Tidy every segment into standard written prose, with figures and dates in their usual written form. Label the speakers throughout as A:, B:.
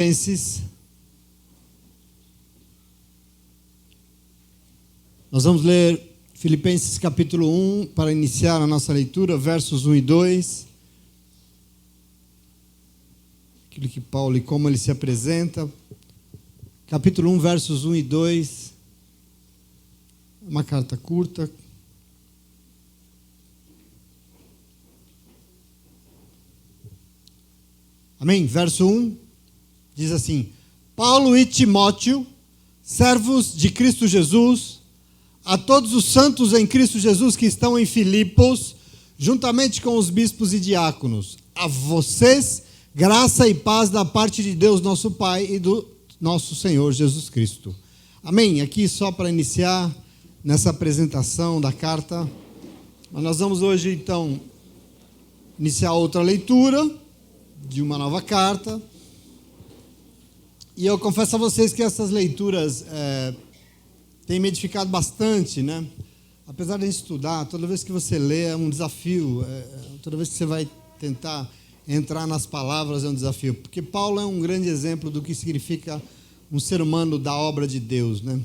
A: Filipenses. Nós vamos ler Filipenses capítulo 1 para iniciar a nossa leitura, versos 1 e 2. Aquilo que Paulo e como ele se apresenta. Capítulo 1, versos 1 e 2. Uma carta curta. Amém? Verso 1 diz assim: Paulo e Timóteo, servos de Cristo Jesus, a todos os santos em Cristo Jesus que estão em Filipos, juntamente com os bispos e diáconos, a vocês, graça e paz da parte de Deus nosso Pai e do nosso Senhor Jesus Cristo. Amém? Aqui só para iniciar nessa apresentação da carta, mas nós vamos hoje então iniciar outra leitura de uma nova carta. E eu confesso a vocês que essas leituras têm me edificado bastante, né? Apesar de a gente estudar, toda vez que você lê é um desafio, toda vez que você vai tentar entrar nas palavras é um desafio, porque Paulo é um grande exemplo do que significa um ser humano da obra de Deus, né?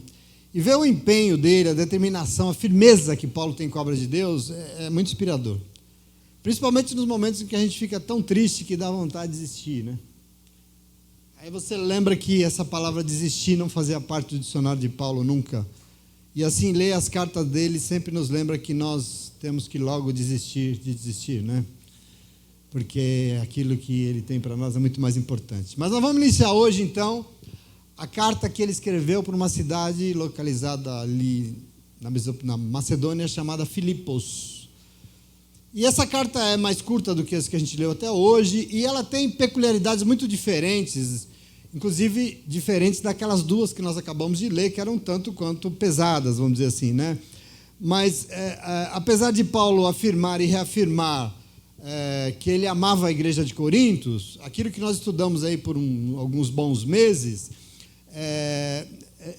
A: E ver o empenho dele, a determinação, a firmeza que Paulo tem com a obra de Deus é muito inspirador. Principalmente nos momentos em que a gente fica tão triste que dá vontade de desistir, né? Aí você lembra que essa palavra desistir não fazia parte do dicionário de Paulo nunca. E assim, ler as cartas dele sempre nos lembra que nós temos que logo desistir, né? Porque aquilo que ele tem para nós é muito mais importante. Mas nós vamos iniciar hoje, então, a carta que ele escreveu para uma cidade localizada ali na Macedônia, chamada Filipos. E essa carta é mais curta do que as que a gente leu até hoje, e ela tem peculiaridades muito diferentes, inclusive diferentes daquelas duas que nós acabamos de ler, que eram tanto quanto pesadas, vamos dizer assim, né? Mas, apesar de Paulo afirmar e reafirmar que ele amava a igreja de Corintos, aquilo que nós estudamos aí por alguns bons meses,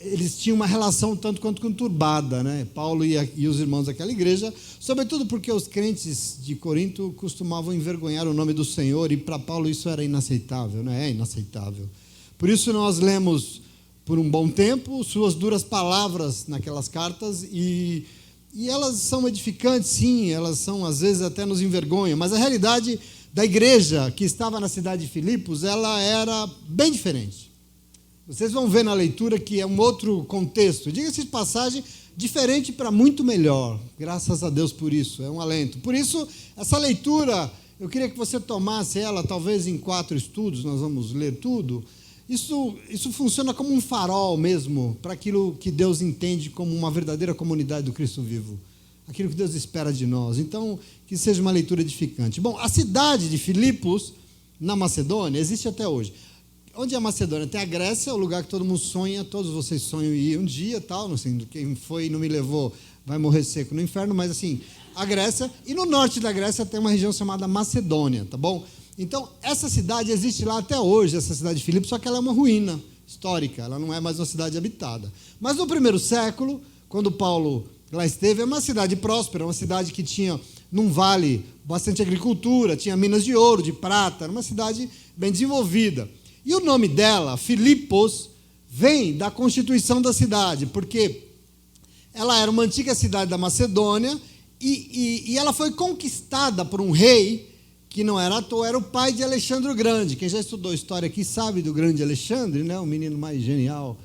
A: eles tinham uma relação tanto quanto conturbada, né? Paulo e os irmãos daquela igreja, sobretudo porque os crentes de Corinto costumavam envergonhar o nome do Senhor, e para Paulo isso era inaceitável, né? É inaceitável. Por isso nós lemos por um bom tempo suas duras palavras naquelas cartas, e elas são edificantes, sim, elas são, às vezes até nos envergonham, mas a realidade da igreja que estava na cidade de Filipos, ela era bem diferente. Vocês vão ver na leitura que é um outro contexto, diga-se de passagem, diferente para muito melhor, graças a Deus por isso, é um alento. Por isso, essa leitura, eu queria que você tomasse ela, talvez em 4 estudos, nós vamos ler tudo. Isso funciona como um farol mesmo, para aquilo que Deus entende como uma verdadeira comunidade do Cristo vivo, aquilo que Deus espera de nós. Então, que seja uma leitura edificante. Bom, a cidade de Filipos, na Macedônia, existe até hoje. Onde é a Macedônia? Tem a Grécia, o lugar que todo mundo sonha, todos vocês sonham em ir um dia, tal, não sei, quem foi e não me levou vai morrer seco no inferno, mas assim, a Grécia, e no norte da Grécia tem uma região chamada Macedônia, tá bom? Então, essa cidade existe lá até hoje, essa cidade de Filipos, só que ela é uma ruína histórica, ela não é mais uma cidade habitada. Mas no primeiro século, quando Paulo lá esteve, é uma cidade próspera, uma cidade que tinha, num vale, bastante agricultura, tinha minas de ouro, de prata, era uma cidade bem desenvolvida. E o nome dela, Filipos, vem da constituição da cidade, porque ela era uma antiga cidade da Macedônia e ela foi conquistada por um rei que não era à toa, era o pai de Alexandre o Grande. Quem já estudou história aqui sabe do grande Alexandre, né? O menino mais genial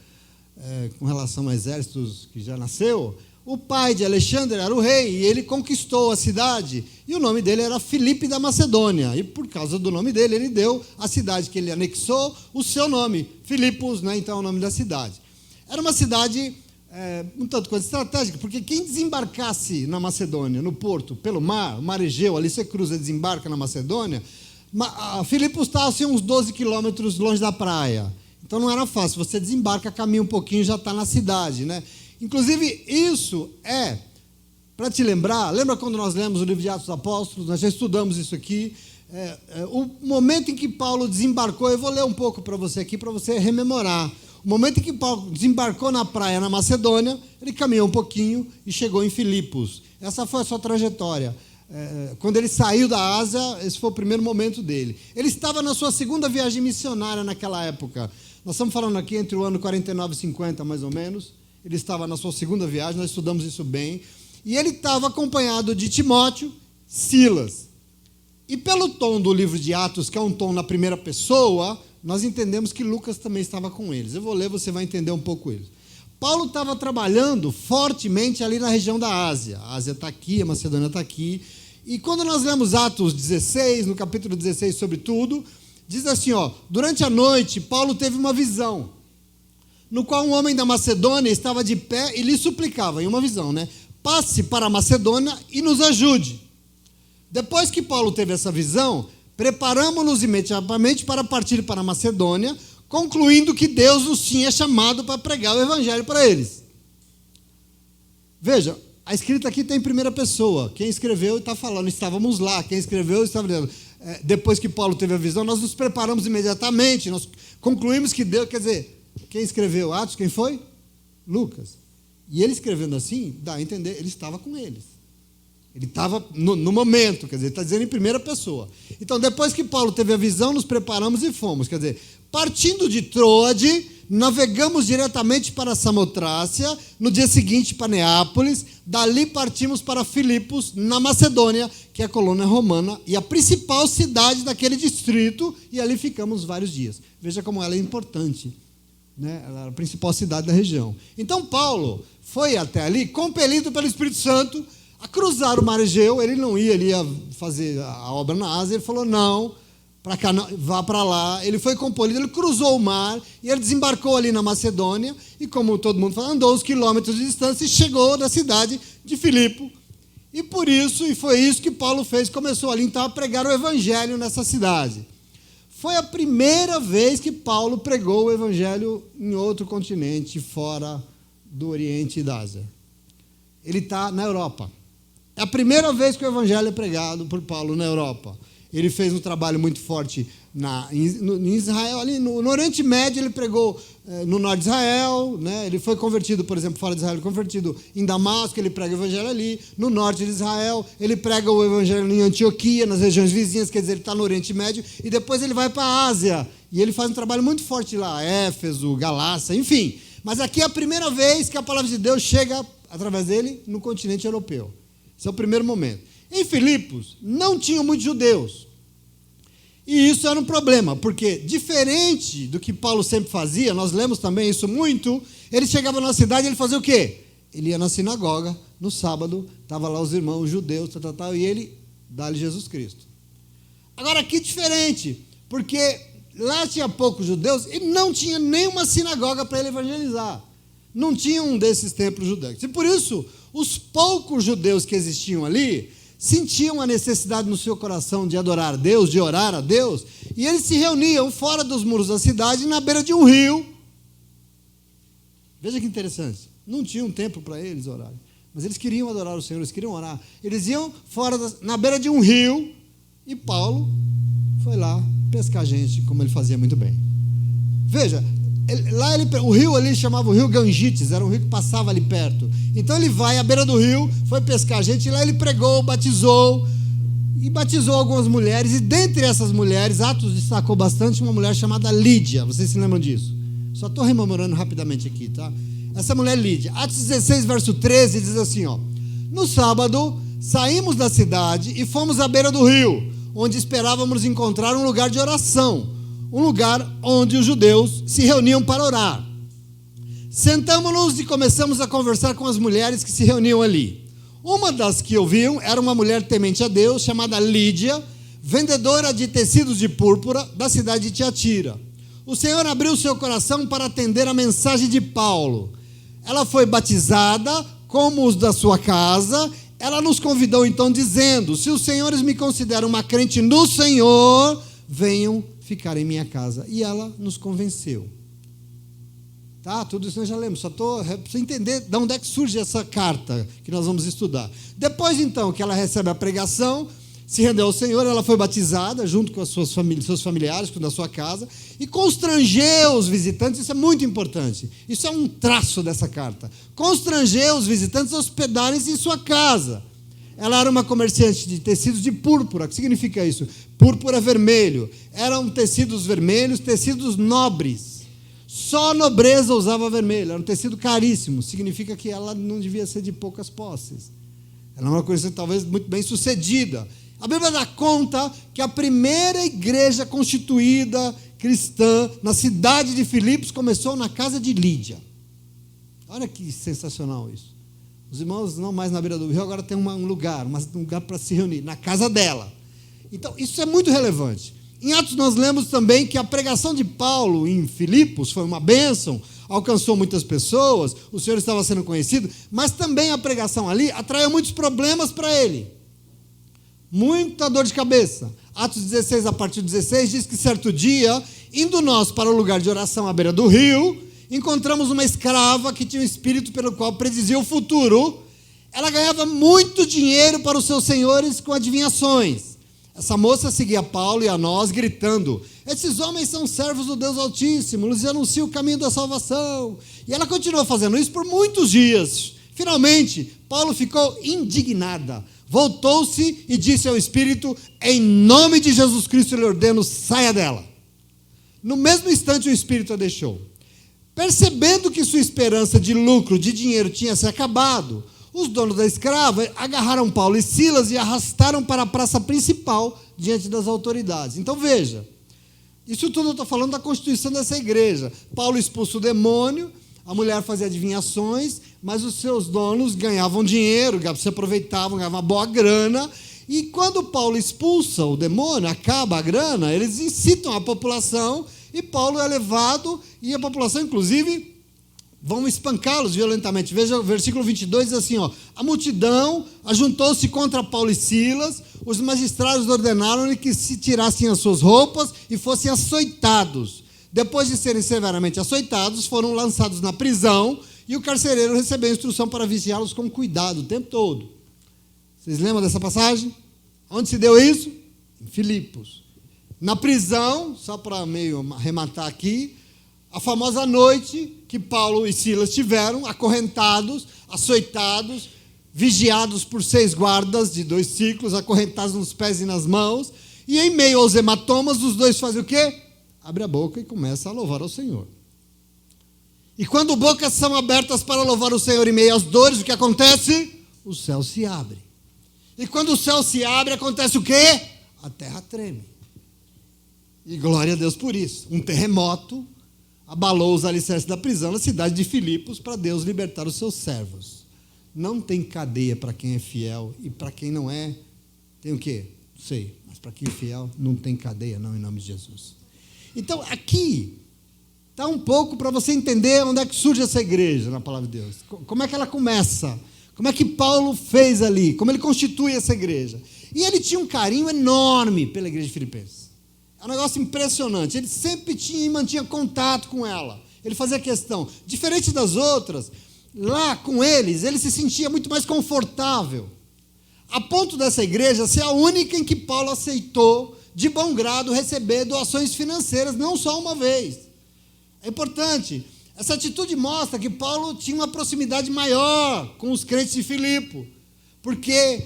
A: com relação a exércitos que já nasceu. O pai de Alexandre era o rei e ele conquistou a cidade. E o nome dele era Filipe da Macedônia. E por causa do nome dele, ele deu à cidade que ele anexou o seu nome, Filipos, né? Então é o nome da cidade. Era uma cidade um tanto quanto estratégica, porque quem desembarcasse na Macedônia, no porto, pelo mar, o mar Egeu, ali você cruza e desembarca na Macedônia, Filipos está assim, uns 12 quilômetros longe da praia. Então não era fácil, você desembarca, caminha um pouquinho e já está na cidade, né? Inclusive, isso para te lembra quando nós lemos o livro de Atos dos Apóstolos, nós já estudamos isso aqui, o momento em que Paulo desembarcou, eu vou ler um pouco para você aqui, para você rememorar. O momento em que Paulo desembarcou na praia, na Macedônia, ele caminhou um pouquinho e chegou em Filipos. Essa foi a sua trajetória. quando ele saiu da Ásia, esse foi o primeiro momento dele. Ele estava na sua segunda viagem missionária naquela época. Nós estamos falando aqui entre o ano 49 e 50, mais ou menos. Ele estava na sua segunda viagem, nós estudamos isso bem. E ele estava acompanhado de Timóteo, Silas. E pelo tom do livro de Atos, que é um tom na primeira pessoa, nós entendemos que Lucas também estava com eles. Eu vou ler, você vai entender um pouco eles. Paulo estava trabalhando fortemente ali na região da Ásia. A Ásia está aqui, a Macedônia está aqui. E quando nós lemos Atos 16, no capítulo 16, sobre tudo, diz assim, durante a noite, Paulo teve uma visão, no qual um homem da Macedônia estava de pé e lhe suplicava, em uma visão, passe para a Macedônia e nos ajude. Depois que Paulo teve essa visão, preparamos-nos imediatamente para partir para a Macedônia, concluindo que Deus nos tinha chamado para pregar o evangelho para eles. Veja, a escrita aqui tem em primeira pessoa. Quem escreveu está falando, estávamos lá. Quem escreveu estava dizendo, depois que Paulo teve a visão, nós nos preparamos imediatamente, nós concluímos que Deus, quer dizer, quem escreveu Atos, quem foi? Lucas. E ele escrevendo assim, dá a entender, ele estava com eles. Ele estava no momento, quer dizer, ele está dizendo em primeira pessoa. Então, depois que Paulo teve a visão, nos preparamos e fomos. Quer dizer, partindo de Troade, navegamos diretamente para Samotrácia, no dia seguinte para Neápolis, dali partimos para Filipos, na Macedônia, que é a colônia romana, e a principal cidade daquele distrito, e ali ficamos vários dias. Veja como ela é importante, ela era a principal cidade da região. Então, Paulo foi até ali, compelido pelo Espírito Santo, a cruzar o mar Egeu. Ele não ia, ele ia fazer a obra na Ásia, ele falou, não, para cá, não, vá para lá. Ele foi compelido, ele cruzou o mar, e ele desembarcou ali na Macedônia, e como todo mundo fala, andou uns quilômetros de distância e chegou na cidade de Filipe. E por isso, e foi isso que Paulo fez, começou ali então a pregar o evangelho nessa cidade. Foi a primeira vez que Paulo pregou o evangelho em outro continente, fora do Oriente e da Ásia. Ele está na Europa. É a primeira vez que o evangelho é pregado por Paulo na Europa. Ele fez um trabalho muito forte em Israel, ali no Oriente Médio. Ele pregou no norte de Israel, ele foi convertido, por exemplo, fora de Israel, convertido em Damasco, ele prega o evangelho ali. No norte de Israel, ele prega o evangelho em Antioquia, nas regiões vizinhas, quer dizer, ele está no Oriente Médio, e depois ele vai para a Ásia, e ele faz um trabalho muito forte lá, Éfeso, Galácia, enfim. Mas aqui é a primeira vez que a palavra de Deus chega, através dele, no continente europeu. Esse é o primeiro momento. Em Filipos, não tinham muitos judeus. E isso era um problema, porque, diferente do que Paulo sempre fazia, nós lemos também isso muito, ele chegava na cidade e ele fazia o quê? Ele ia na sinagoga, no sábado, estava lá os irmãos judeus, e ele dá-lhe Jesus Cristo. Agora, aqui diferente, porque lá tinha poucos judeus e não tinha nenhuma sinagoga para ele evangelizar. Não tinha um desses templos judaicos. E por isso, os poucos judeus que existiam ali sentiam a necessidade no seu coração de adorar a Deus, de orar a Deus, e eles se reuniam fora dos muros da cidade, na beira de um rio. Veja que interessante. Não tinha um templo para eles orarem, mas eles queriam adorar o Senhor, eles queriam orar. Eles iam na beira de um rio, e Paulo foi lá pescar gente, como ele fazia muito bem. Veja, o rio ali chamava o rio Gangites, era um rio que passava ali perto. Então ele vai à beira do rio, foi pescar gente, e lá ele pregou, batizou algumas mulheres, e dentre essas mulheres, Atos destacou bastante uma mulher chamada Lídia. Vocês se lembram disso? Só estou rememorando rapidamente aqui, tá? Essa mulher Lídia. Atos 16, verso 13, diz assim, no sábado, saímos da cidade e fomos à beira do rio, onde esperávamos encontrar um lugar de oração, um lugar onde os judeus se reuniam para orar. Sentamos-nos e começamos a conversar com as mulheres que se reuniam ali. Uma das que ouviam era uma mulher temente a Deus, chamada Lídia, vendedora de tecidos de púrpura da cidade de Tiatira. O Senhor abriu seu coração para atender a mensagem de Paulo. Ela foi batizada, como os da sua casa. Ela nos convidou então dizendo, se os senhores me consideram uma crente no Senhor, venham ficar em minha casa. E ela nos convenceu. Tá, tudo isso nós já lemos, só estou para você entender de onde é que surge essa carta que nós vamos estudar. Depois então que ela recebe a pregação, se rendeu ao Senhor, ela foi batizada junto com as seus familiares, com a sua casa, e constrangeu os visitantes. Isso é muito importante, isso é um traço dessa carta, constrangeu os visitantes a hospedarem-se em sua casa. Ela era uma comerciante de tecidos de púrpura. O que significa isso? Púrpura é vermelho. Eram tecidos vermelhos, tecidos nobres. Só a nobreza usava vermelho. Era um tecido caríssimo. Significa que ela não devia ser de poucas posses. Ela era uma coisa talvez muito bem sucedida. A Bíblia dá conta que a primeira igreja constituída cristã na cidade de Filipos começou na casa de Lídia. Olha que sensacional isso. Os irmãos não mais na beira do rio, agora tem um lugar para se reunir, na casa dela. Então, isso é muito relevante. Em Atos nós lemos também que a pregação de Paulo em Filipos foi uma bênção, alcançou muitas pessoas, o Senhor estava sendo conhecido, mas também a pregação ali atraiu muitos problemas para ele. Muita dor de cabeça. Atos 16, a partir do 16, diz que certo dia, indo nós para o lugar de oração à beira do rio, encontramos uma escrava que tinha um espírito pelo qual predizia o futuro. Ela ganhava muito dinheiro para os seus senhores com adivinhações. Essa moça seguia Paulo e a nós, gritando: esses homens são servos do Deus Altíssimo, lhes anuncia o caminho da salvação. E ela continuou fazendo isso por muitos dias. Finalmente, Paulo ficou indignada. Voltou-se e disse ao espírito: em nome de Jesus Cristo eu lhe ordeno, saia dela. No mesmo instante o espírito a deixou. Percebendo que sua esperança de lucro, de dinheiro, tinha se acabado, os donos da escrava agarraram Paulo e Silas e arrastaram para a praça principal diante das autoridades. Então veja, isso tudo eu estou falando da constituição dessa igreja. Paulo expulsa o demônio, a mulher fazia adivinhações, mas os seus donos ganhavam dinheiro, se aproveitavam, ganhavam uma boa grana. E quando Paulo expulsa o demônio, acaba a grana, eles incitam a população e Paulo é levado e a população, inclusive, vão espancá-los violentamente. Veja o versículo 22, diz assim, a multidão ajuntou-se contra Paulo e Silas, os magistrados ordenaram-lhe que se tirassem as suas roupas e fossem açoitados. Depois de serem severamente açoitados, foram lançados na prisão e o carcereiro recebeu instrução para vigiá-los com cuidado o tempo todo. Vocês lembram dessa passagem? Onde se deu isso? Em Filipos. Na prisão, só para meio arrematar aqui, a famosa noite que Paulo e Silas tiveram, acorrentados, açoitados, vigiados por 6 guardas de 2 ciclos, acorrentados nos pés e nas mãos, e em meio aos hematomas, os dois fazem o quê? Abre a boca e começa a louvar ao Senhor. E quando bocas são abertas para louvar o Senhor em meio às dores, o que acontece? O céu se abre. E quando o céu se abre, acontece o quê? A terra treme. E glória a Deus por isso. Um terremoto abalou os alicerces da prisão na cidade de Filipos para Deus libertar os seus servos. Não tem cadeia para quem é fiel e para quem não é, tem o quê? Não sei, mas para quem é fiel não tem cadeia não, em nome de Jesus. Então aqui está um pouco para você entender onde é que surge essa igreja na palavra de Deus. Como é que ela começa? Como é que Paulo fez ali? Como ele constitui essa igreja? E ele tinha um carinho enorme pela igreja de Filipenses. É um negócio impressionante. Ele sempre tinha e mantinha contato com ela. Ele fazia questão. Diferente das outras, lá com eles, ele se sentia muito mais confortável. A ponto dessa igreja ser a única em que Paulo aceitou, de bom grado, receber doações financeiras, não só uma vez. É importante. Essa atitude mostra que Paulo tinha uma proximidade maior com os crentes de Filipe, porque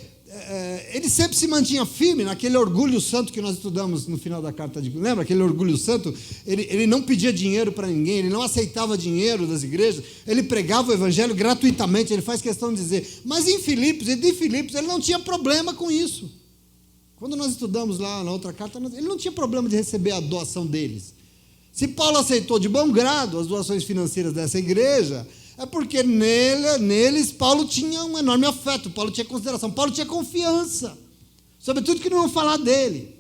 A: ele sempre se mantinha firme naquele orgulho santo que nós estudamos no final da carta de... Lembra aquele orgulho santo? Ele não pedia dinheiro para ninguém, ele não aceitava dinheiro das igrejas, ele pregava o evangelho gratuitamente, ele faz questão de dizer. Mas em Filipos, e de Filipos, ele não tinha problema com isso. Quando nós estudamos lá na outra carta, ele não tinha problema de receber a doação deles. Se Paulo aceitou de bom grado as doações financeiras dessa igreja, é porque neles Paulo tinha um enorme afeto, Paulo tinha consideração, Paulo tinha confiança, sobretudo que não vão falar dele.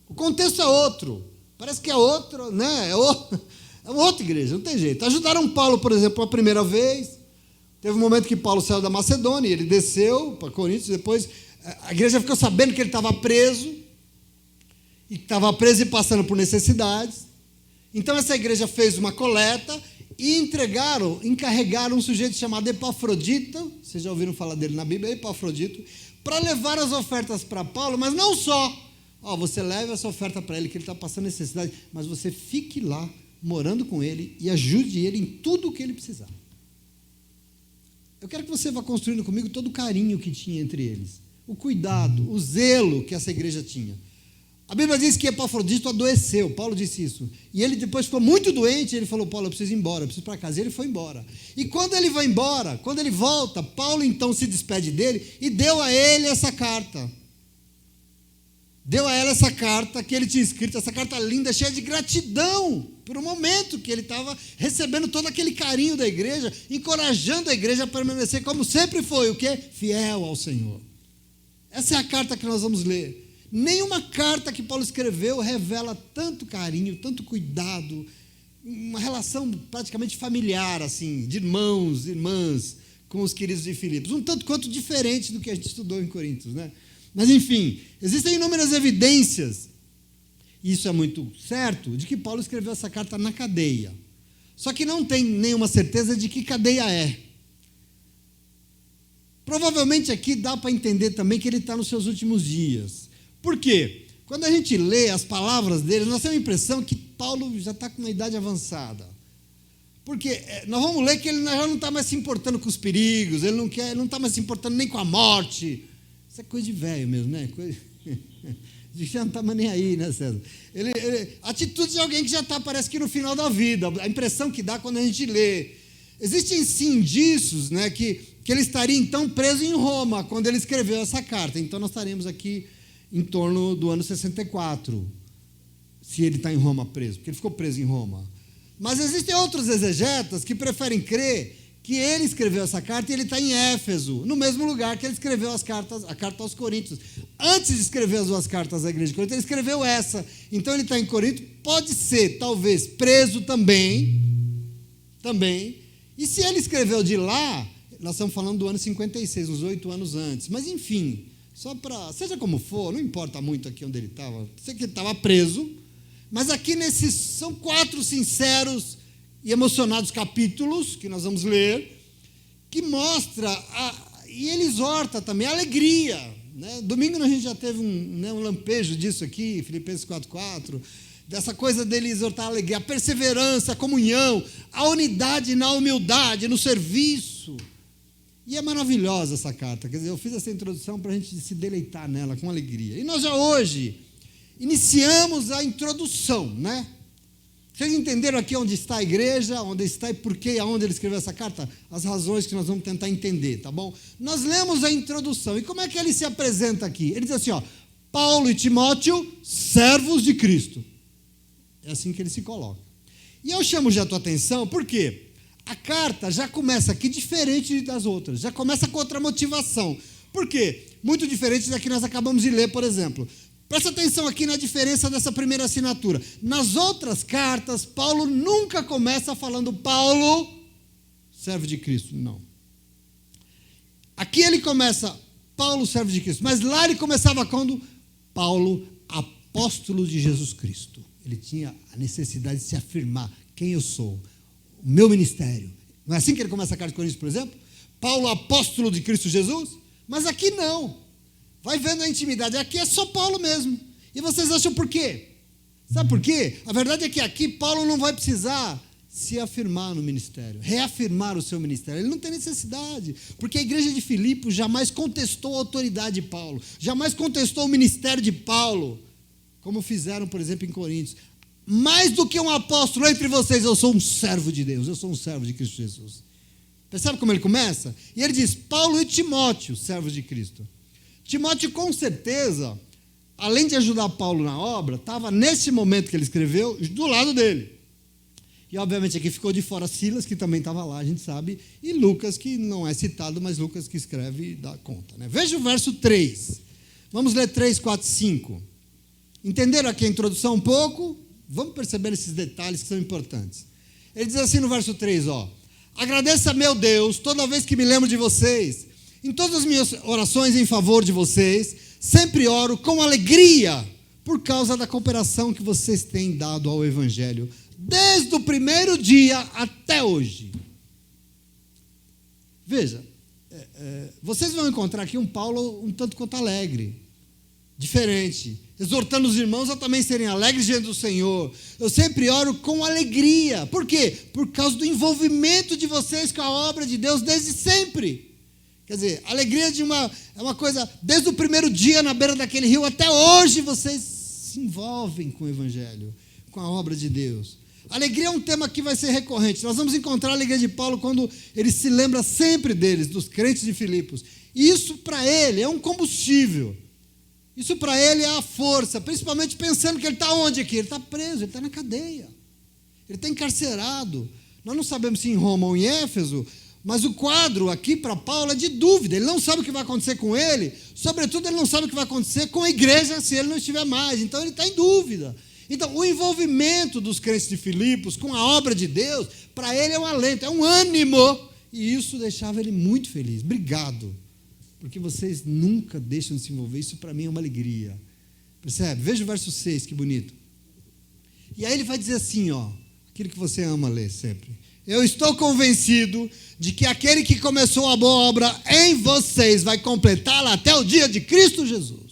A: O contexto é outro, parece que é outro, né? É outra igreja, não tem jeito. Ajudaram Paulo, por exemplo, a primeira vez. Teve um momento que Paulo saiu da Macedônia, ele desceu para Coríntios, depois a igreja ficou sabendo que ele estava preso, e passando por necessidades. Então essa igreja fez uma coleta e encarregaram um sujeito chamado Epafrodito, vocês já ouviram falar dele na Bíblia, Epafrodito, para levar as ofertas para Paulo, mas não só. Você leva essa oferta para ele, que ele está passando necessidade, mas você fique lá, morando com ele, e ajude ele em tudo o que ele precisar. eu quero que você vá construindo comigo todo o carinho que tinha entre eles, o cuidado, o zelo que essa igreja tinha. A Bíblia diz que Epafrodito adoeceu, Paulo disse isso, e ele depois ficou muito doente, ele falou, Paulo, eu preciso ir embora, eu preciso ir para casa, e ele foi embora. E quando ele vai embora, quando ele volta, Paulo então se despede dele e deu a ele essa carta. Deu a ela essa carta que ele tinha escrito, essa carta linda, cheia de gratidão, por um momento que ele estava recebendo todo aquele carinho da igreja, encorajando a igreja a permanecer como sempre foi, o quê? Fiel ao Senhor. Essa é a carta que nós vamos ler. Nenhuma carta que Paulo escreveu revela tanto carinho, tanto cuidado, uma relação praticamente familiar, assim, de irmãos, irmãs, com os queridos de Filipos, um tanto quanto diferente do que a gente estudou em Coríntios, né? Mas, enfim, existem inúmeras evidências, e isso é muito certo, de que Paulo escreveu essa carta na cadeia. Só que não tem nenhuma certeza de que cadeia é. Provavelmente aqui dá para entender também que ele está nos seus últimos dias. Por quê? Quando a gente lê as palavras dele, nós temos a impressão que Paulo já está com uma idade avançada. Porque nós vamos ler que ele já não está mais se importando com os perigos, ele não está mais se importando nem com a morte. Isso é coisa de velho mesmo, né? Coisa... de já não está mais nem aí, né, César? Atitude de alguém que já está, parece que no final da vida, a impressão que dá quando a gente lê. Existem sim indícios, né, que ele estaria então preso em Roma, quando ele escreveu essa carta. Então nós estaremos aqui em torno do ano 64, se ele está em Roma preso, porque ele ficou preso em Roma. Mas existem outros exegetas que preferem crer que ele escreveu essa carta e ele está em Éfeso, no mesmo lugar que ele escreveu a carta aos Coríntios. Antes de escrever as duas cartas à igreja de Corinto, ele escreveu essa. Então ele está em Corinto, pode ser, talvez, preso também. E se ele escreveu de lá, nós estamos falando do ano 56, uns 8 anos antes. Mas, enfim, só para, seja como for, não importa muito aqui onde ele estava. Sei que ele estava preso, mas aqui nesses, são 4 sinceros e emocionados capítulos, que nós vamos ler, que mostra, e ele exorta também, a alegria. Né? Domingo a gente já teve um lampejo disso aqui, Filipenses 4:4, dessa coisa dele exortar a alegria, a perseverança, a comunhão, a unidade na humildade, no serviço. E é maravilhosa essa carta, quer dizer, eu fiz essa introdução para a gente se deleitar nela com alegria. E nós já hoje iniciamos a introdução, né? Vocês entenderam aqui onde está a igreja, onde está e por que, aonde ele escreveu essa carta? As razões que nós vamos tentar entender, tá bom? Nós lemos a introdução, e como é que ele se apresenta aqui? Ele diz assim, ó, Paulo e Timóteo, servos de Cristo. É assim que ele se coloca. E eu chamo já a tua atenção, por quê? A carta já começa aqui diferente das outras, já começa com outra motivação. Por quê? Muito diferente da que nós acabamos de ler, por exemplo. Presta atenção aqui na diferença dessa primeira assinatura. Nas outras cartas, Paulo nunca começa falando Paulo, servo de Cristo. Não. Aqui ele começa Paulo, servo de Cristo. Mas lá ele começava quando? Paulo, apóstolo de Jesus Cristo. Ele tinha a necessidade de se afirmar quem eu sou, o meu ministério. Não é assim que ele começa a carta de Coríntios, por exemplo? Paulo, apóstolo de Cristo Jesus? Mas aqui não. Vai vendo a intimidade. Aqui é só Paulo mesmo. E vocês acham por quê? Sabe por quê? A verdade é que aqui Paulo não vai precisar se afirmar no ministério, reafirmar o seu ministério. Ele não tem necessidade, porque a igreja de Filipos jamais contestou a autoridade de Paulo, jamais contestou o ministério de Paulo, como fizeram, por exemplo, em Coríntios. Mais do que um apóstolo entre vocês, eu sou um servo de Deus, eu sou um servo de Cristo Jesus. Percebe como ele começa? E ele diz, Paulo e Timóteo, servos de Cristo. Timóteo, com certeza, além de ajudar Paulo na obra, estava nesse momento que ele escreveu, do lado dele. E, obviamente, aqui ficou de fora Silas, que também estava lá, a gente sabe, e Lucas, que não é citado, mas Lucas que escreve e dá conta. Né? Veja o verso 3. Vamos ler 3, 4, 5. Entenderam aqui a introdução um pouco? Vamos perceber esses detalhes que são importantes. Ele diz assim no verso 3, ó, agradeça a meu Deus toda vez que me lembro de vocês. Em todas as minhas orações em favor de vocês, sempre oro com alegria por causa da cooperação que vocês têm dado ao Evangelho, desde o primeiro dia até hoje. Veja, vocês vão encontrar aqui um Paulo um tanto quanto alegre. diferente, exortando os irmãos a também serem alegres diante do Senhor. Eu sempre oro com alegria. Por quê? Por causa do envolvimento de vocês com a obra de Deus desde sempre. Quer dizer, alegria é uma coisa, desde o primeiro dia na beira daquele rio até hoje vocês se envolvem com o Evangelho, com a obra de Deus. Alegria é um tema que vai ser recorrente. Nós vamos encontrar a alegria de Paulo quando ele se lembra sempre deles, dos crentes de Filipos. E isso para ele é um combustível. Isso para ele é a força, principalmente pensando que ele está onde aqui? Ele está preso, ele está na cadeia. Ele está encarcerado. Nós não sabemos se em Roma ou em Éfeso, mas o quadro aqui para Paulo é de dúvida. Ele não sabe o que vai acontecer com ele. Sobretudo, ele não sabe o que vai acontecer com a igreja se ele não estiver mais. Então, ele está em dúvida. Então, o envolvimento dos crentes de Filipos com a obra de Deus, para ele é um alento, é um ânimo. E isso deixava ele muito feliz. Obrigado, porque vocês nunca deixam de se envolver. Isso para mim é uma alegria. Percebe? Veja o verso 6, que bonito. E aí ele vai dizer assim, aquilo que você ama ler sempre. Eu estou convencido de que aquele que começou a boa obra em vocês vai completá-la até o dia de Cristo Jesus.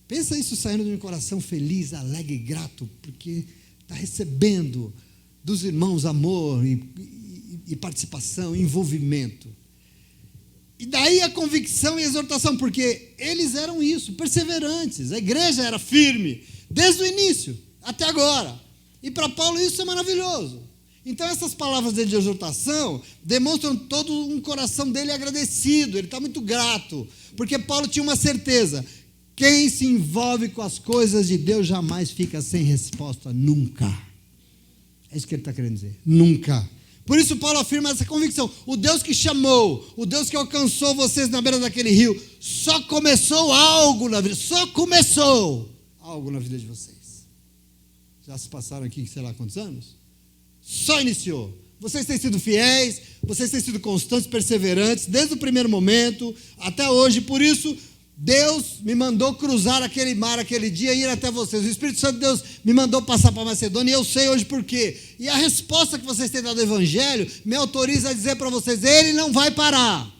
A: Pensa isso saindo de um coração feliz, alegre e grato, porque está recebendo dos irmãos amor e participação, envolvimento. E daí a convicção e a exortação, porque eles eram isso, perseverantes, a igreja era firme, desde o início até agora. E para Paulo isso é maravilhoso. Então essas palavras dele de exortação demonstram todo um coração dele agradecido, ele está muito grato, porque Paulo tinha uma certeza: quem se envolve com as coisas de Deus jamais fica sem resposta, nunca. É isso que ele está querendo dizer, nunca. Por isso Paulo afirma essa convicção: o Deus que chamou, o Deus que alcançou vocês na beira daquele rio, só começou algo na vida, de vocês. Já se passaram aqui, sei lá quantos anos? Só iniciou. Vocês têm sido fiéis, vocês têm sido constantes, perseverantes, desde o primeiro momento até hoje. Por isso, Deus me mandou cruzar aquele mar aquele dia e ir até vocês. O Espírito Santo de Deus me mandou passar para a Macedônia e eu sei hoje por quê. E a resposta que vocês têm dado ao Evangelho me autoriza a dizer para vocês: ele não vai parar.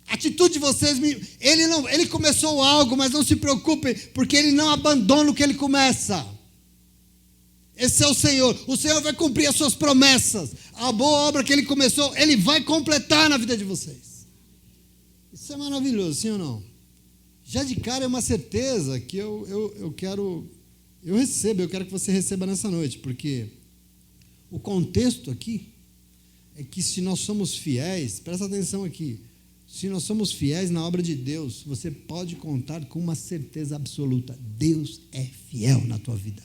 A: A atitude de vocês, ele começou algo, mas não se preocupem, porque ele não abandona o que ele começa. Esse é o Senhor vai cumprir as suas promessas. A boa obra que ele começou, ele vai completar na vida de vocês. Isso é maravilhoso, sim ou não? Já de cara é uma certeza que eu quero que você receba nessa noite, porque o contexto aqui é que se nós somos fiéis, presta atenção aqui, se nós somos fiéis na obra de Deus, você pode contar com uma certeza absoluta: Deus é fiel na tua vida.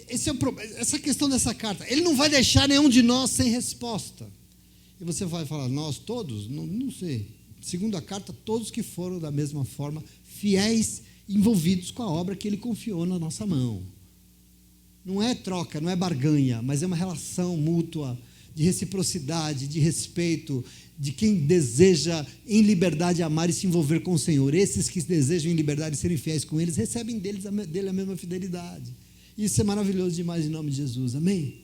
A: Essa questão dessa carta, ele não vai deixar nenhum de nós sem resposta. E você vai falar: nós todos? Não sei. Segundo a carta, todos que foram da mesma forma fiéis, envolvidos com a obra que ele confiou na nossa mão. Não é troca, não é barganha, mas é uma relação mútua, de reciprocidade, de respeito, de quem deseja em liberdade amar e se envolver com o Senhor. Esses que desejam em liberdade serem fiéis com eles, recebem dele a mesma fidelidade. Isso é maravilhoso demais em nome de Jesus, amém?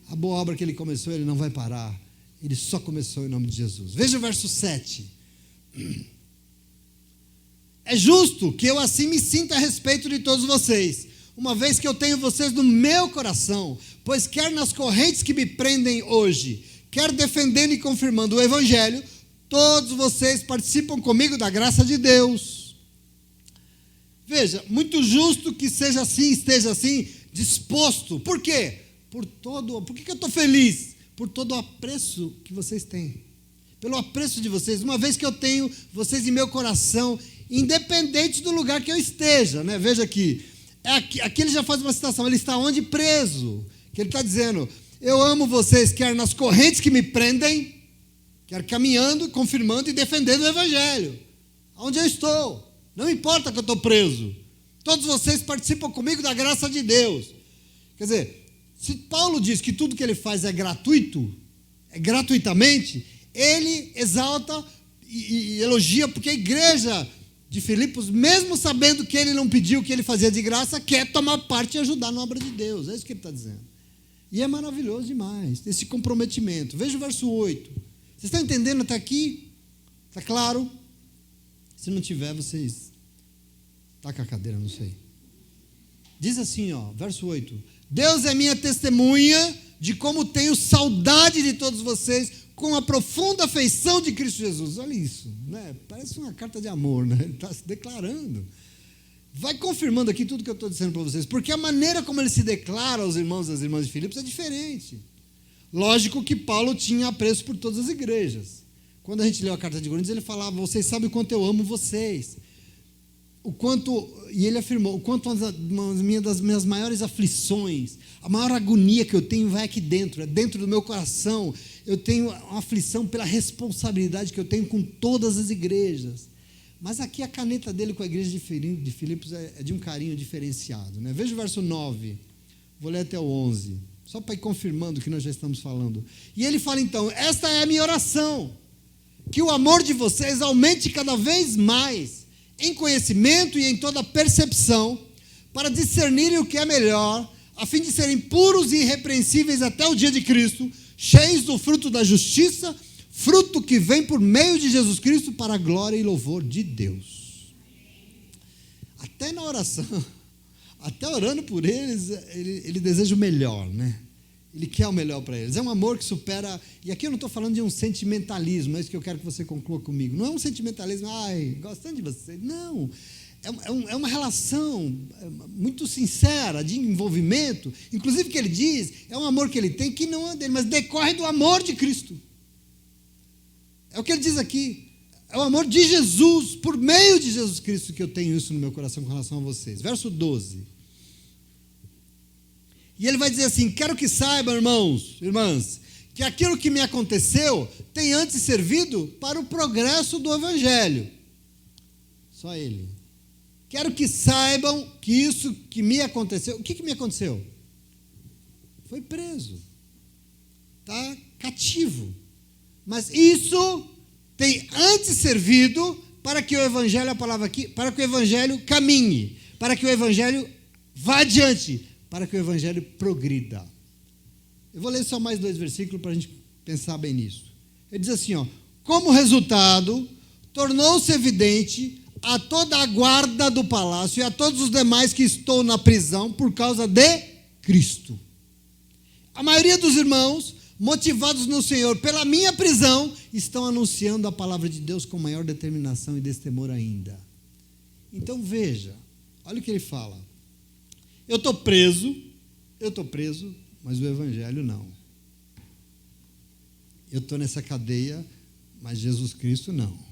A: A boa obra que ele começou, ele não vai parar. Ele só começou em nome de Jesus. Veja o verso 7. É justo que eu assim me sinta a respeito de todos vocês, uma vez que eu tenho vocês no meu coração, pois quer nas correntes que me prendem hoje, quer defendendo e confirmando o Evangelho, todos vocês participam comigo da graça de Deus. Veja, muito justo que seja assim, esteja assim, disposto. Por quê? Por que eu estou feliz? Por todo o apreço que vocês têm. Pelo apreço de vocês, uma vez que eu tenho vocês em meu coração, independente do lugar que eu esteja, né? Veja aqui, aqui ele já faz uma citação, ele está onde? Preso. Que ele está dizendo: eu amo vocês, quer nas correntes que me prendem, quer caminhando, confirmando e defendendo o Evangelho. Onde eu estou, não importa que eu estou preso. Todos vocês participam comigo da graça de Deus. Quer dizer, se Paulo diz que tudo que ele faz é gratuito, é gratuitamente, ele exalta e elogia, porque a igreja de Filipos, mesmo sabendo que ele não pediu o que ele fazia de graça, quer tomar parte e ajudar na obra de Deus. É isso que ele está dizendo. E é maravilhoso demais, esse comprometimento. Veja o verso 8. Vocês estão entendendo até aqui? Está claro? Se não tiver, vocês tacam a cadeira, não sei. Diz assim, verso 8: Deus é minha testemunha de como tenho saudade de todos vocês com a profunda afeição de Cristo Jesus. Olha isso, né? Parece uma carta de amor, né? Ele está se declarando. Vai confirmando aqui tudo que eu estou dizendo para vocês, porque a maneira como ele se declara aos irmãos e às irmãs de Filipos é diferente. Lógico que Paulo tinha apreço por todas as igrejas. Quando a gente leu a carta de Coríntios, ele falava: vocês sabem o quanto eu amo vocês. E ele afirmou: o quanto uma das minhas maiores aflições, a maior agonia que eu tenho vai aqui dentro, é dentro do meu coração. Eu tenho uma aflição pela responsabilidade que eu tenho com todas as igrejas. Mas aqui a caneta dele com a igreja de Filipos é de um carinho diferenciado, né? Veja o verso 9, vou ler até o 11, só para ir confirmando o que nós já estamos falando. E ele fala então: esta é a minha oração, que o amor de vocês aumente cada vez mais, em conhecimento e em toda percepção, para discernirem o que é melhor, a fim de serem puros e irrepreensíveis até o dia de Cristo, cheios do fruto da justiça, fruto que vem por meio de Jesus Cristo para a glória e louvor de Deus. Até na oração, até orando por eles, ele deseja o melhor, né? Ele quer o melhor para eles. É um amor que supera, e aqui eu não estou falando de um sentimentalismo, é isso que eu quero que você conclua comigo. Não é um sentimentalismo, gostando de você. Não, é uma relação muito sincera, de envolvimento. Inclusive que ele diz, é um amor que ele tem que não é dele, mas decorre do amor de Cristo. É o que ele diz aqui. É o amor de Jesus, por meio de Jesus Cristo, que eu tenho isso no meu coração com relação a vocês. Verso 12. E ele vai dizer assim: quero que saibam, irmãos, irmãs, que aquilo que me aconteceu tem antes servido para o progresso do Evangelho. Só ele. Quero que saibam que isso que me aconteceu... O que me aconteceu? Foi preso. Está cativo. Mas isso tem antes servido para que o Evangelho, a palavra aqui, para que o Evangelho caminhe, para que o Evangelho vá adiante, para que o Evangelho progrida. Eu vou ler só mais 2 versículos para a gente pensar bem nisso. Ele diz assim, como resultado, tornou-se evidente a toda a guarda do palácio e a todos os demais que estou na prisão por causa de Cristo. A maioria dos irmãos, motivados no Senhor pela minha prisão, estão anunciando a palavra de Deus com maior determinação e destemor ainda. Então veja, olha o que ele fala. Eu estou preso, mas o Evangelho não. Eu estou nessa cadeia, mas Jesus Cristo não.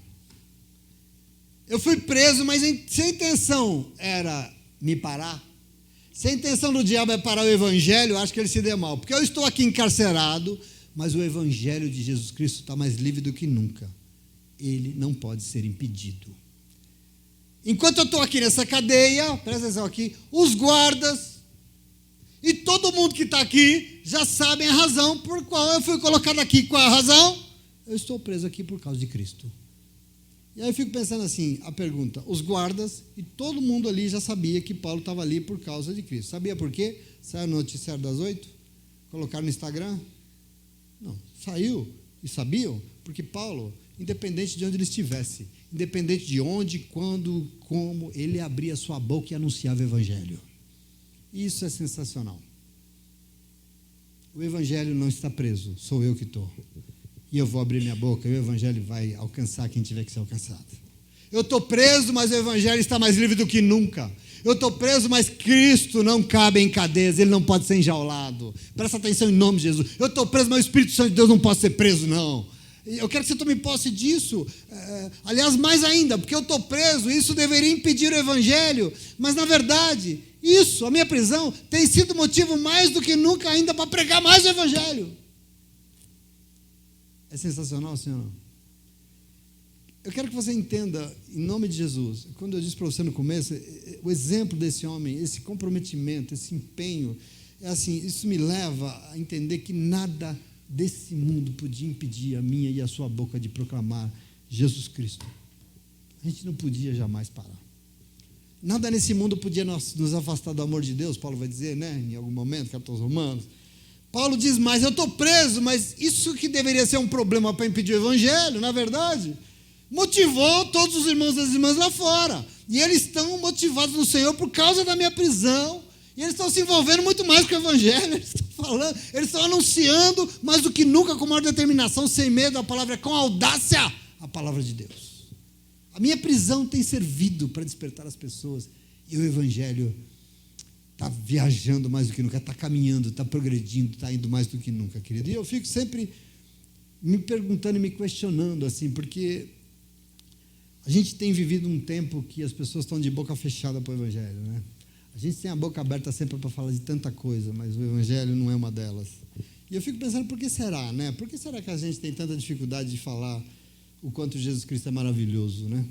A: Eu fui preso, mas se a intenção era me parar, se a intenção do diabo é parar o Evangelho, eu acho que ele se deu mal. Porque eu estou aqui encarcerado, mas o Evangelho de Jesus Cristo está mais livre do que nunca. Ele não pode ser impedido. Enquanto eu estou aqui nessa cadeia, presta atenção aqui, os guardas e todo mundo que está aqui já sabem a razão por qual eu fui colocado aqui. Qual é a razão? Eu estou preso aqui por causa de Cristo. E aí eu fico pensando assim, a pergunta, os guardas e todo mundo ali já sabia que Paulo estava ali por causa de Cristo. Sabia por quê? Saiu no noticiário das 8? Colocaram no Instagram? Não, saiu e sabiam, porque Paulo, independente de onde ele estivesse, independente de onde, quando, como, ele abria sua boca e anunciava o Evangelho. Isso é sensacional. O Evangelho não está preso, sou eu que estou. E eu vou abrir minha boca e o Evangelho vai alcançar quem tiver que ser alcançado. Eu estou preso, mas o Evangelho está mais livre do que nunca. Eu estou preso, mas Cristo não cabe em cadeias, Ele não pode ser enjaulado. Presta atenção em nome de Jesus. Eu estou preso, mas o Espírito Santo de Deus não pode ser preso, não. Eu quero que você tome posse disso. Aliás, mais ainda, porque eu estou preso, isso deveria impedir o Evangelho. Mas, na verdade, isso, a minha prisão, tem sido motivo mais do que nunca ainda para pregar mais o Evangelho. É sensacional, senhor? Eu quero que você entenda, em nome de Jesus, quando eu disse para você no começo, o exemplo desse homem, esse comprometimento, esse empenho, é assim, isso me leva a entender que nada desse mundo podia impedir a minha e a sua boca de proclamar Jesus Cristo. A gente não podia jamais parar. Nada nesse mundo podia nos afastar do amor de Deus, Paulo vai dizer, né, em algum momento, carta aos Romanos. Paulo diz mais, eu estou preso, mas isso que deveria ser um problema para impedir o Evangelho, na verdade, motivou todos os irmãos e as irmãs lá fora. E eles estão motivados no Senhor por causa da minha prisão. E eles estão se envolvendo muito mais com o Evangelho. Eles estão falando, eles estão anunciando mais do que nunca, com maior determinação, sem medo, a palavra, com audácia, a palavra de Deus. A minha prisão tem servido para despertar as pessoas. E o Evangelho está viajando mais do que nunca, está caminhando, está progredindo, está indo mais do que nunca, querido. E eu fico sempre me perguntando e me questionando, assim, porque a gente tem vivido um tempo que as pessoas estão de boca fechada para o Evangelho, né? A gente tem a boca aberta sempre para falar de tanta coisa, mas o Evangelho não é uma delas. E eu fico pensando, por que será, né? Por que será que a gente tem tanta dificuldade de falar o quanto Jesus Cristo é maravilhoso, né?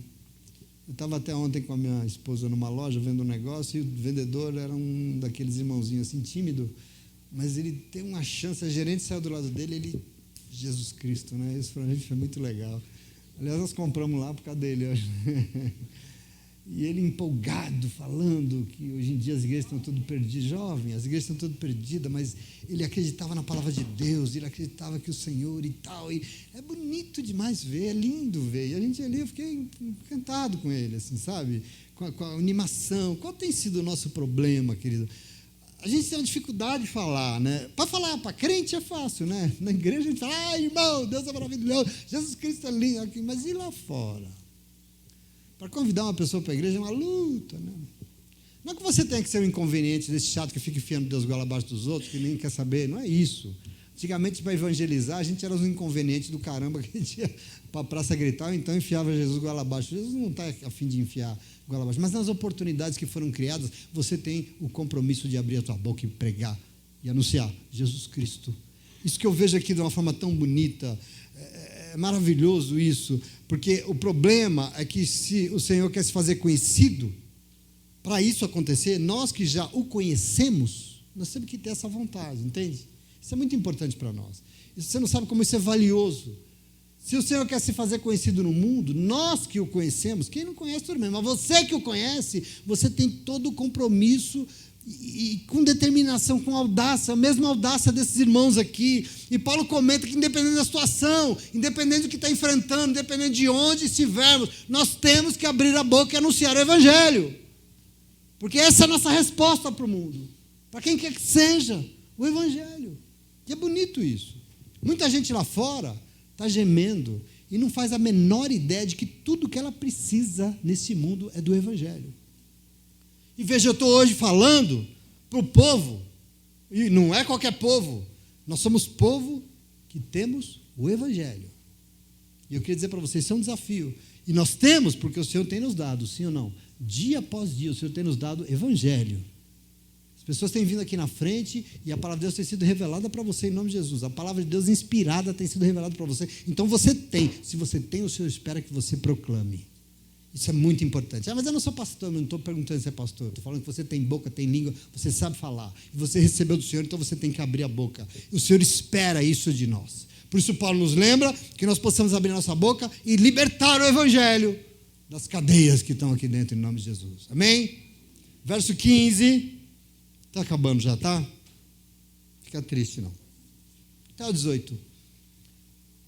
A: Eu estava até ontem com a minha esposa numa loja vendo um negócio e o vendedor era um daqueles irmãozinhos assim, tímido, mas ele tem uma chance, a gerente saiu do lado dele, Jesus Cristo, né? Isso para a gente foi muito legal. Aliás, nós compramos lá por causa dele, acho. E ele empolgado, falando que hoje em dia as igrejas estão tudo perdidas, jovem, as igrejas estão tudo perdidas, mas ele acreditava na palavra de Deus, ele acreditava que o Senhor e tal, e é bonito demais ver, é lindo ver, e a gente ali, eu fiquei encantado com ele, assim, sabe, com a animação. Qual tem sido o nosso problema, querido? A gente tem uma dificuldade de falar, né? Para falar para crente é fácil, né? Na igreja a gente fala, irmão, Deus é maravilhoso, Jesus Cristo é lindo, mas e lá fora? Para convidar uma pessoa para a igreja é uma luta, né? Não é que você tenha que ser um inconveniente desse chato que fica enfiando Deus goela abaixo dos outros, que nem quer saber, não é isso. Antigamente, para evangelizar, a gente era os inconvenientes do caramba que a gente ia para a praça gritar, ou então enfiava Jesus goela abaixo. Jesus não está a fim de enfiar goela abaixo, mas nas oportunidades que foram criadas, você tem o compromisso de abrir a tua boca e pregar e anunciar Jesus Cristo. Isso que eu vejo aqui de uma forma tão bonita, é maravilhoso isso, porque o problema é que se o Senhor quer se fazer conhecido, para isso acontecer, nós que já o conhecemos, nós temos que ter essa vontade, entende? Isso é muito importante para nós. E você não sabe como isso é valioso. Se o Senhor quer se fazer conhecido no mundo, nós que o conhecemos, quem não conhece tudo bem, mas você que o conhece, você tem todo o compromisso e com determinação, com audácia, a mesma audácia desses irmãos aqui. E Paulo comenta que independente da situação, independente do que está enfrentando, independente de onde estivermos, nós temos que abrir a boca e anunciar o Evangelho. Porque essa é a nossa resposta para o mundo. Para quem quer que seja, o Evangelho. E é bonito isso. Muita gente lá fora está gemendo e não faz a menor ideia de que tudo que ela precisa nesse mundo é do Evangelho. E veja, eu estou hoje falando para o povo, e não é qualquer povo, nós somos povo que temos o Evangelho. E eu queria dizer para vocês, isso é um desafio. E nós temos, porque o Senhor tem nos dado, sim ou não? Dia após dia, o Senhor tem nos dado Evangelho. As pessoas têm vindo aqui na frente e a palavra de Deus tem sido revelada para você em nome de Jesus. A palavra de Deus inspirada tem sido revelada para você. Então você tem. Se você tem, o Senhor espera que você proclame. Isso é muito importante. Mas eu não sou pastor, eu não estou perguntando se é pastor. Estou falando que você tem boca, tem língua, você sabe falar. E você recebeu do Senhor, então você tem que abrir a boca. E o Senhor espera isso de nós. Por isso Paulo nos lembra que nós possamos abrir nossa boca e libertar o Evangelho das cadeias que estão aqui dentro, em nome de Jesus. Amém? Verso 15. Está acabando já, tá? Fica triste, não. Até o 18.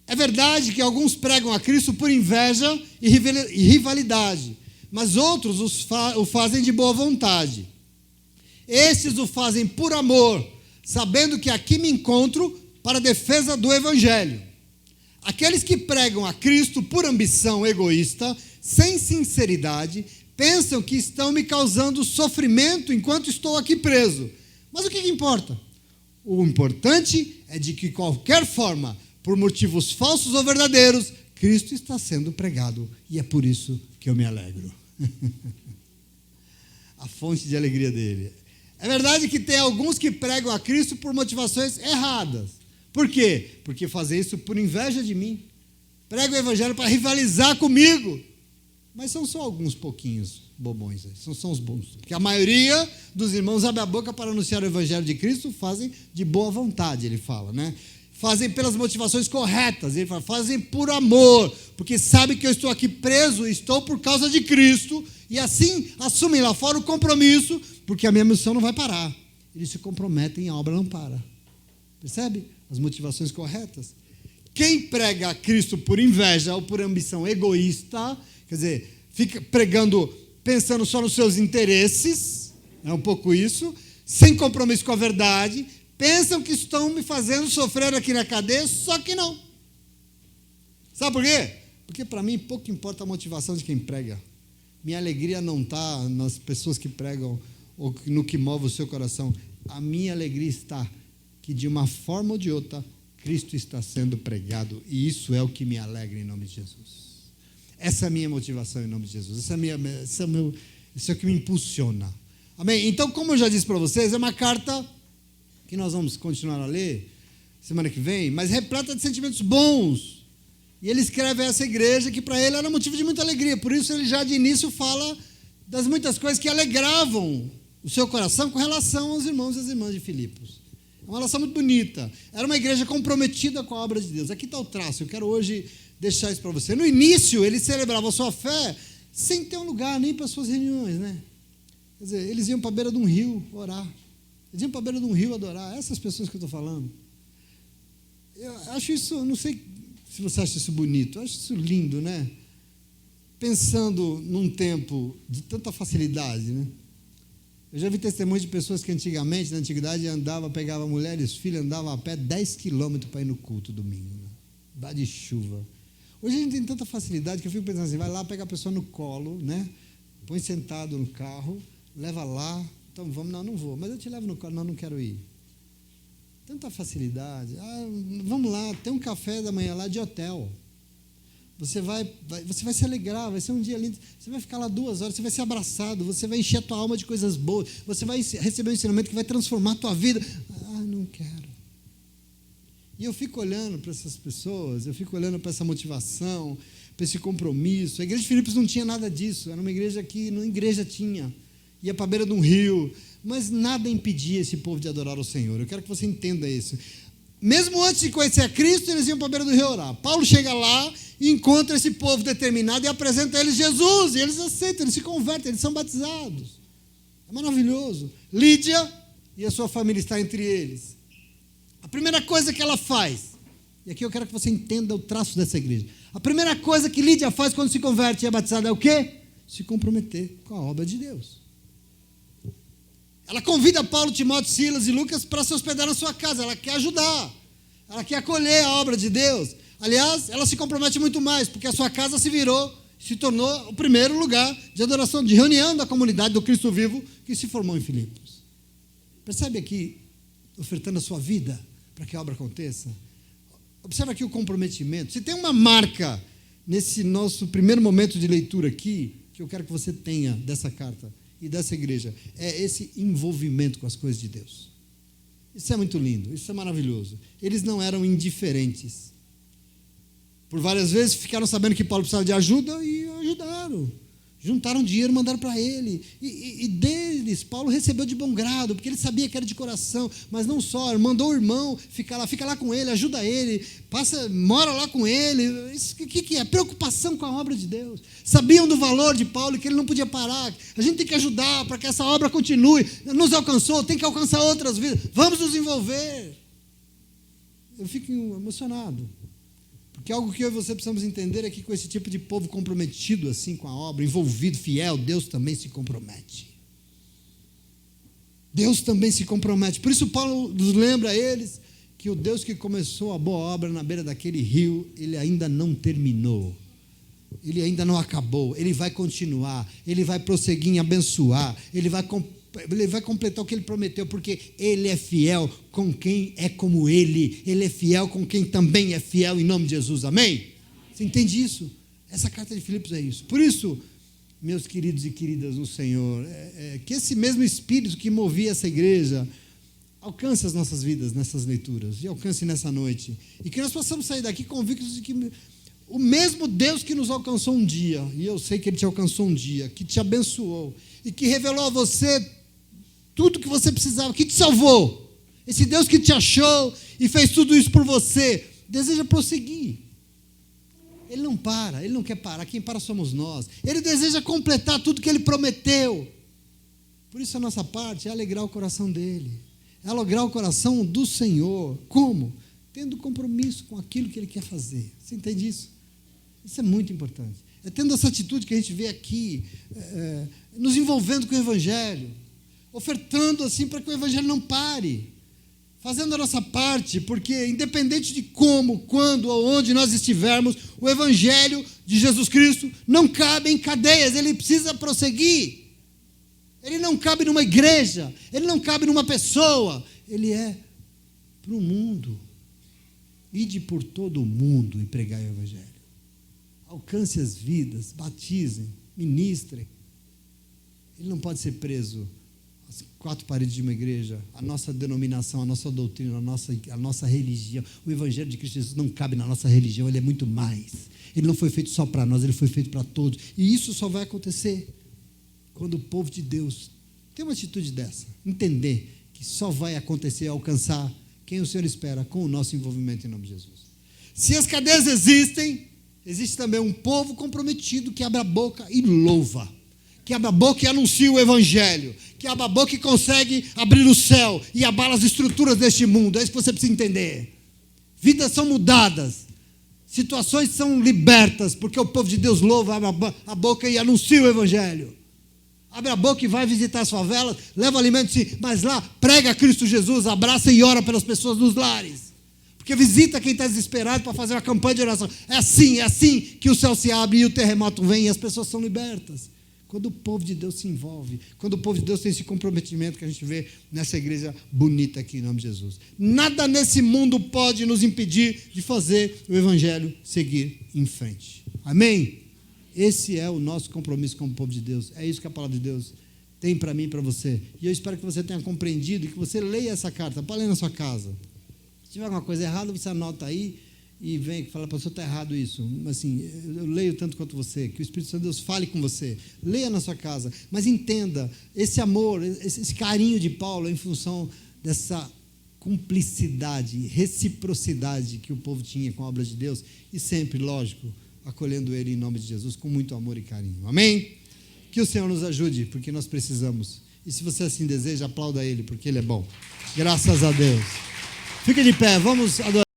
A: É verdade que alguns pregam a Cristo por inveja e rivalidade, mas outros o fazem de boa vontade. Estes o fazem por amor, sabendo que aqui me encontro para a defesa do Evangelho. Aqueles que pregam a Cristo por ambição egoísta, sem sinceridade, pensam que estão me causando sofrimento enquanto estou aqui preso. Mas o que importa? O importante é de que, de qualquer forma, por motivos falsos ou verdadeiros, Cristo está sendo pregado. E é por isso que eu me alegro. A fonte de alegria dele. É verdade que tem alguns que pregam a Cristo por motivações erradas. Por quê? Porque fazem isso por inveja de mim. Pregam o Evangelho para rivalizar comigo. Mas são só alguns pouquinhos bobões. São os bons. Porque a maioria dos irmãos abre a boca para anunciar o Evangelho de Cristo, fazem de boa vontade, ele fala, né? Fazem pelas motivações corretas, ele fala, fazem por amor, porque sabem que eu estou aqui preso, estou por causa de Cristo, e assim assumem lá fora o compromisso, porque a minha missão não vai parar. Eles se comprometem e a obra não para. Percebe? As motivações corretas. Quem prega a Cristo por inveja ou por ambição egoísta, quer dizer, fica pregando, pensando só nos seus interesses, é um pouco isso, sem compromisso com a verdade, pensam que estão me fazendo sofrer aqui na cadeia, só que não. Sabe por quê? Porque para mim pouco importa a motivação de quem prega. Minha alegria não está nas pessoas que pregam ou no que move o seu coração. A minha alegria está que de uma forma ou de outra Cristo está sendo pregado, e isso é o que me alegra em nome de Jesus. Essa é a minha motivação em nome de Jesus. Isso é o que me impulsiona. Amém? Então, como eu já disse para vocês, é uma carta que nós vamos continuar a ler semana que vem, mas repleta de sentimentos bons. E ele escreve a essa igreja que para ele era motivo de muita alegria. Por isso ele já de início fala das muitas coisas que alegravam o seu coração com relação aos irmãos e às irmãs de Filipos. É uma relação muito bonita. Era uma igreja comprometida com a obra de Deus. Aqui está o traço, eu quero hoje deixar isso para você. No início, eles celebravam a sua fé sem ter um lugar nem para as suas reuniões, né? Quer dizer, eles iam para a beira de um rio orar. Eles iam para a beira de um rio adorar. Essas pessoas que eu estou falando. Eu acho isso, não sei se você acha isso bonito, eu acho isso lindo, né? Pensando num tempo de tanta facilidade, né? Eu já vi testemunhos de pessoas que antigamente, na antiguidade, pegava mulheres, filhos, andava a pé 10 quilômetros para ir no culto domingo, né? Dá de chuva. Hoje a gente tem tanta facilidade que eu fico pensando assim, vai lá, pega a pessoa no colo, né? Põe sentado no carro, leva lá, então vamos, não vou, mas eu te levo no colo, não quero ir. Tanta facilidade. Vamos lá, tem um café da manhã lá de hotel. Você vai se alegrar, vai ser um dia lindo. Você vai ficar lá 2 horas, você vai ser abraçado, você vai encher a tua alma de coisas boas, você vai receber um ensinamento que vai transformar a tua vida. Não quero. E eu fico olhando para essas pessoas, eu fico olhando para essa motivação, para esse compromisso. A igreja de Filipos não tinha nada disso, era uma igreja que não igreja tinha. Ia para a beira de um rio, mas nada impedia esse povo de adorar o Senhor. Eu quero que você entenda isso. Mesmo antes de conhecer a Cristo, eles iam para a beira do rio orar. Paulo chega lá e encontra esse povo determinado e apresenta a eles Jesus, e eles aceitam, eles se convertem, eles são batizados. É maravilhoso. Lídia e a sua família está entre eles. A primeira coisa que ela faz, e aqui eu quero que você entenda o traço dessa igreja. A primeira coisa que Lídia faz quando se converte e é batizada é o quê? Se comprometer com a obra de Deus. Ela convida Paulo, Timóteo, Silas e Lucas para se hospedar na sua casa. Ela quer ajudar. Ela quer acolher a obra de Deus. Aliás, ela se compromete muito mais, porque a sua casa se tornou o primeiro lugar de adoração, de reunião da comunidade do Cristo vivo que se formou em Filipos. Percebe aqui, ofertando a sua vida para que a obra aconteça? Observa aqui o comprometimento. Se tem uma marca nesse nosso primeiro momento de leitura aqui, que eu quero que você tenha dessa carta e dessa igreja, é esse envolvimento com as coisas de Deus. Isso é muito lindo, isso é maravilhoso. Eles não eram indiferentes. Por várias vezes ficaram sabendo que Paulo precisava de ajuda e ajudaram. Juntaram dinheiro, mandaram para ele. E deles, Paulo recebeu de bom grado, porque ele sabia que era de coração. Mas não só, mandou o irmão, fica lá com ele, ajuda ele, mora lá com ele. Isso que é? Preocupação com a obra de Deus. Sabiam do valor de Paulo e que ele não podia parar. A gente tem que ajudar para que essa obra continue. Nos alcançou, tem que alcançar outras vidas. Vamos nos envolver. Eu fico emocionado. Porque algo que eu e você precisamos entender é que com esse tipo de povo comprometido assim com a obra, envolvido, fiel, Deus também se compromete. Deus também se compromete. Por isso Paulo nos lembra a eles que o Deus que começou a boa obra na beira daquele rio, ele ainda não terminou. Ele ainda não acabou. Ele vai continuar. Ele vai prosseguir em abençoar. Ele vai completar o que ele prometeu, porque ele é fiel com quem é como ele. Ele é fiel com quem também é fiel, em nome de Jesus. Amém? Você entende isso? Essa carta de Filipos é isso. Por isso, meus queridos e queridas no Senhor, que esse mesmo Espírito que movia essa igreja alcance as nossas vidas nessas leituras e alcance nessa noite. E que nós possamos sair daqui convictos de que o mesmo Deus que nos alcançou um dia, e eu sei que Ele te alcançou um dia, que te abençoou e que revelou a você tudo que você precisava, que te salvou, esse Deus que te achou e fez tudo isso por você, deseja prosseguir. Ele não para, Ele não quer parar, quem para somos nós. Ele deseja completar tudo que Ele prometeu. Por isso a nossa parte é alegrar o coração dEle, é alegrar o coração do Senhor. Como? tendo compromisso com aquilo que ele quer fazer. Você entende isso? Isso é muito importante. É tendo essa atitude que a gente vê aqui, nos envolvendo com o Evangelho, ofertando assim para que o Evangelho não pare, fazendo a nossa parte, porque independente de como, quando ou onde nós estivermos, o Evangelho de Jesus Cristo não cabe em cadeias, ele precisa prosseguir. Ele não cabe numa igreja, ele não cabe numa pessoa, ele é para o mundo. Ide por todo o mundo e pregai o Evangelho. Alcance as vidas, batizem, ministrem. Ele não pode ser preso às quatro paredes de uma igreja, a nossa denominação, a nossa doutrina, a nossa religião. O Evangelho de Cristo Jesus não cabe na nossa religião, ele é muito mais. Ele não foi feito só para nós, ele foi feito para todos. E isso só vai acontecer quando o povo de Deus tem uma atitude dessa, entender que só vai acontecer, alcançar quem o Senhor espera com o nosso envolvimento em nome de Jesus. Se as cadeias existem, existe também um povo comprometido que abre a boca e louva, que abre a boca e anuncia o Evangelho, que abre a boca e consegue abrir o céu e abala as estruturas deste mundo. É isso que você precisa entender. Vidas são mudadas, situações são libertas, porque o povo de Deus louva, abre a boca e anuncia o Evangelho. Abre a boca e vai visitar as favelas, leva alimento, sim, mas lá prega Cristo Jesus, abraça e ora pelas pessoas nos lares. Porque visita quem está desesperado para fazer uma campanha de oração. É assim que o céu se abre e o terremoto vem e as pessoas são libertas. Quando o povo de Deus se envolve, quando o povo de Deus tem esse comprometimento que a gente vê nessa igreja bonita aqui em nome de Jesus. Nada nesse mundo pode nos impedir de fazer o Evangelho seguir em frente. Amém? Esse é o nosso compromisso com o povo de Deus. É isso que a palavra de Deus tem para mim e para você. E eu espero que você tenha compreendido e que você leia essa carta. Pode ler na sua casa. Se tiver alguma coisa errada, você anota aí e vem e fala, pastor, está errado isso. Assim, eu leio tanto quanto você, que o Espírito Santo de Deus fale com você. Leia na sua casa, mas entenda esse amor, esse carinho de Paulo em função dessa cumplicidade, reciprocidade que o povo tinha com a obra de Deus e sempre, lógico, acolhendo ele em nome de Jesus com muito amor e carinho. Amém? Que o Senhor nos ajude, porque nós precisamos. E se você assim deseja, aplauda ele, porque ele é bom. Graças a Deus. Fica de pé, vamos adorar.